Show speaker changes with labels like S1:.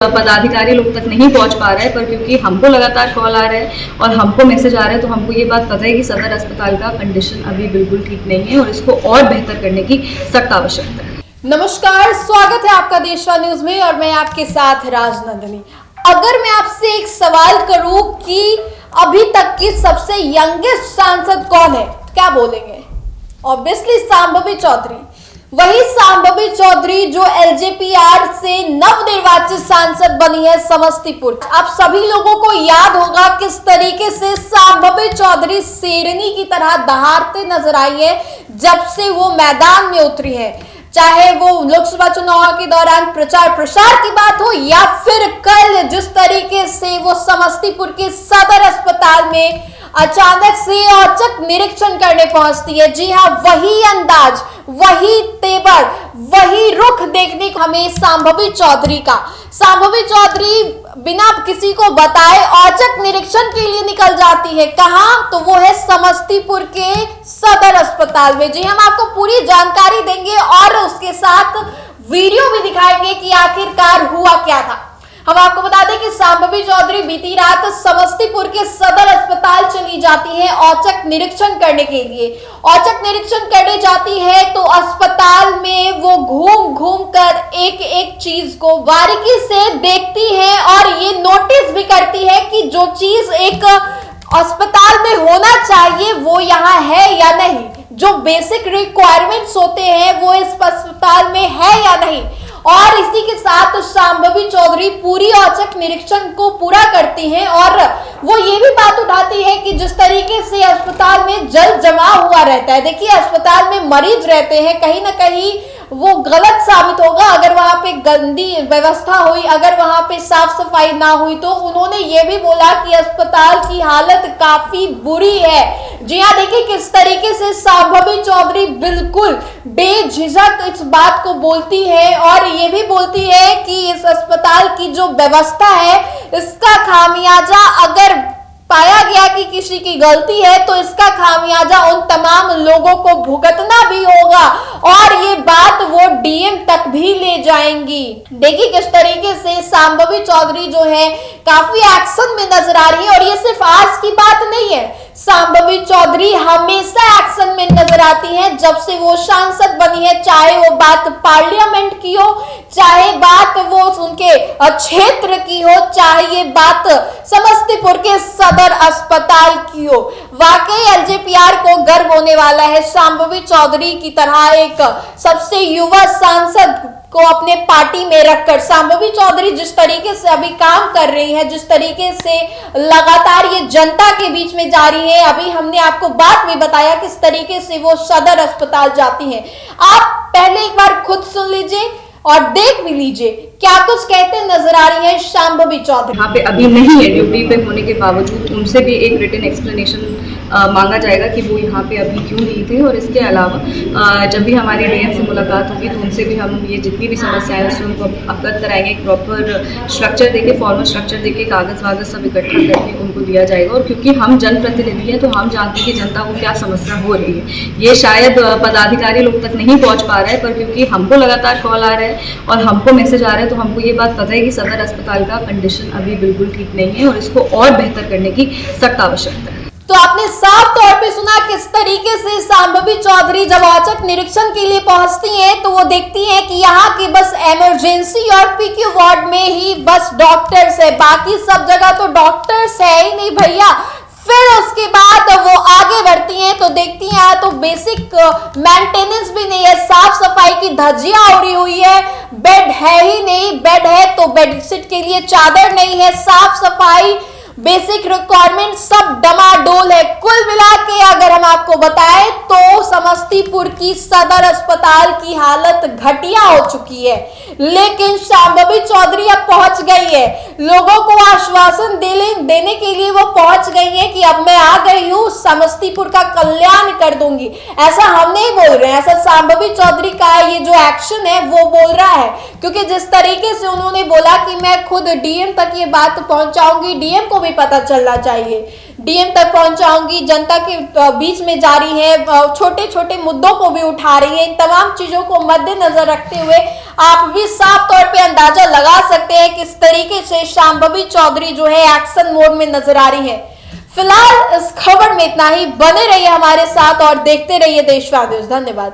S1: पदाधिकारी लोग तक नहीं पहुंच पा रहा है, पर क्योंकि हमको लगातार कॉल आ रहा है और हमको मैसेज आ रहा है तो हमको ये बात पता है कि सदर अस्पताल का कंडीशन अभी बिल्कुल ठीक नहीं है और इसको और बेहतर करने की सख्त आवश्यकता है।
S2: नमस्कार, स्वागत है आपका देशवा न्यूज में और मैं आपके साथ राजनंदिनी। अगर मैं आपसे एक सवाल करूं कि अभी तक की सबसे यंगेस्ट सांसद कौन है, क्या बोलेंगे? ऑब्वियसली शांभवी चौधरी। वही शांभवी चौधरी जो एलजेपीआर से नवनिर्वाचित सांसद बनी है समस्तीपुर। आप सभी लोगों को याद होगा किस तरीके से शांभवी चौधरी शेरनी की तरह दहाड़ते नजर आई है जब से वो मैदान में उतरी है। चाहे वो लोकसभा चुनाव के दौरान प्रचार प्रसार की बात हो या फिर कल जिस तरीके से वो समस्तीपुर के सदर अस्पताल में अचानक से औचक निरीक्षण करने पहुंचती है। जी हाँ, वही अंदाज, वही तेवर, वही रुख देखने को हमें शांभवी चौधरी का। शांभवी चौधरी बिना किसी को बताए औचक निरीक्षण के लिए निकल जाती है। कहां? तो वो है समस्तीपुर के सदर अस्पताल में। जी, हम आपको पूरी जानकारी देंगे और उसके साथ वीडियो भी दिखाएंगे कि आखिरकार हुआ क्या था। हम आपको बता दें कि शांभवी चौधरी बीती रात समस्तीपुर के सदर अस्पताल चली जाती है औचक निरीक्षण करने के लिए। औचक निरीक्षण करने जाती है तो अस्पताल में वो घूम घूम कर एक एक चीज को बारीकी से देखती है और ये नोटिस भी करती है कि जो चीज एक अस्पताल में होना चाहिए वो यहाँ है या नहीं, जो बेसिक रिक्वायरमेंट्स होते हैं वो इस अस्पताल में है या नहीं। और इसी के साथ शांभवी चौधरी पूरी औचक निरीक्षण को पूरा करती हैं और वो ये भी बात उठाती है कि जिस तरीके से अस्पताल में जल जमा हुआ रहता है, देखिए अस्पताल में मरीज रहते हैं, कहीं ना कहीं वो गलत साबित होगा अगर वहां पे गंदी व्यवस्था हुई, अगर वहां पे साफ सफाई ना हुई। तो उन्होंने ये भी बोला कि अस्पताल की हालत काफी बुरी है। जी हाँ, देखिए किस तरीके से शांभवी चौधरी बिल्कुल बेझिझक इस बात को बोलती है और ये भी बोलती है कि इस अस्पताल की जो व्यवस्था है इसका खामियाजा अगर पाया गया कि किसी की गलती है तो इसका खामियाजा उन तमाम लोगों को भुगतना भी होगा और ये बात वो डीएम तक भी ले जाएंगी। देखिए किस तरीके से शांभवी चौधरी जो है काफी एक्शन में नजर आ रही है और ये सिर्फ आज की बात नहीं है। शांभवी चौधरी हमेशा एक्शन में नजर आती हैं जब से वो सांसद बनी है, चाहे वो बात पार्लियामेंट की हो, चाहे बात वो उनके क्षेत्र की हो, चाहे ये बात समस्तीपुर के सदर अस्पताल की हो। वाकई एलजेपीआर को गर्व होने वाला है शांभवी चौधरी की तरह एक सबसे युवा सांसद को अपने पार्टी में रखकर। शांभवी चौधरी जिस तरीके से अभी काम कर रही है, जिस तरीके से लगातार ये जनता के बीच में जा रही है, अभी हमने आपको बात में बताया किस तरीके से वो सदर अस्पताल जाती है। आप पहले एक बार खुद सुन लीजिए और देख भी लीजिए क्या कुछ कहते नजर आ रही है शांभवी चौधरी।
S1: यहाँ पे अभी नहीं है, ड्यूटी पे होने के बावजूद उनसे भी एक रिटन एक्सप्लेनेशन मांगा जाएगा कि वो यहाँ पे अभी क्यों नहीं थे। और इसके अलावा जब भी हमारी डीएम से मुलाकात होगी तो उनसे भी हम ये जितनी भी समस्याएं हैं उससे उनको अवगत कराएंगे। एक प्रॉपर स्ट्रक्चर देके, फॉर्मल स्ट्रक्चर देके, कागज वागज सब इकट्ठा करके उनको दिया जाएगा। और क्योंकि हम जनप्रतिनिधि हैं तो हम जानते हैं कि जनता को क्या समस्या हो रही है। ये शायद पदाधिकारी लोग तक नहीं पहुँच पा रहा है, पर क्योंकि हमको लगातार कॉल आ रहा है और हमको मैसेज आ रहा है तो हमको ये बात पता है कि सदर अस्पताल का कंडीशन अभी बिल्कुल ठीक नहीं है और इसको और बेहतर करने की सख्त आवश्यकता है।
S2: तो आपने साफ तौर पे सुना किस तरीके से शांभवी चौधरी जब औचक निरीक्षण के लिए पहुंचती हैं तो वो देखती हैं कि यहाँ के बस इमरजेंसी और पीक्यू वार्ड में ही बस डॉक्टर्स है, बाकी सब जगह तो डॉक्टर्स है ही नहीं भैया। फिर उसके बाद वो आगे बढ़ती हैं तो देखती हैं तो बेसिक मेंटेनेंस भी नहीं है, साफ सफाई की धज्जियां उड़ी हुई है, बेड है ही नहीं, बेड है तो बेडशीट के लिए चादर नहीं है, साफ सफाई बेसिक रिक्वायरमेंट सब डमाडोल है। कुल मिला के अगर हम आपको बताएं तो समस्तीपुर की सदर अस्पताल की हालत घटिया हो चुकी है। लेकिन शांभवी चौधरी अब पहुंच गई है, लोगों को आश्वासन देने के लिए वो पहुंच गई है कि अब मैं आ गई हूँ, समस्तीपुर का कल्याण कर दूंगी। ऐसा हम नहीं बोल रहे हैं, ऐसा शांभवी चौधरी का ये जो एक्शन है वो बोल रहा है, क्योंकि जिस तरीके से उन्होंने बोला कि मैं खुद डीएम तक ये बात पहुंचाऊंगी, डीएम को भी पता चलना चाहिए। डीएम तक पहुंचाऊंगी, जनता के बीच में जा रही है, छोटे छोटे मुद्दों को भी उठा रही है। इन तमाम चीजों को मद्देनजर रखते हुए आप भी साफ तौर पे अंदाजा लगा सकते हैं किस तरीके से शांभवी चौधरी जो है एक्शन मोड में नजर आ रही है। फिलहाल इस खबर में इतना ही। बने रहिए हमारे साथ और देखते रहिए देशवाद न्यूज। धन्यवाद।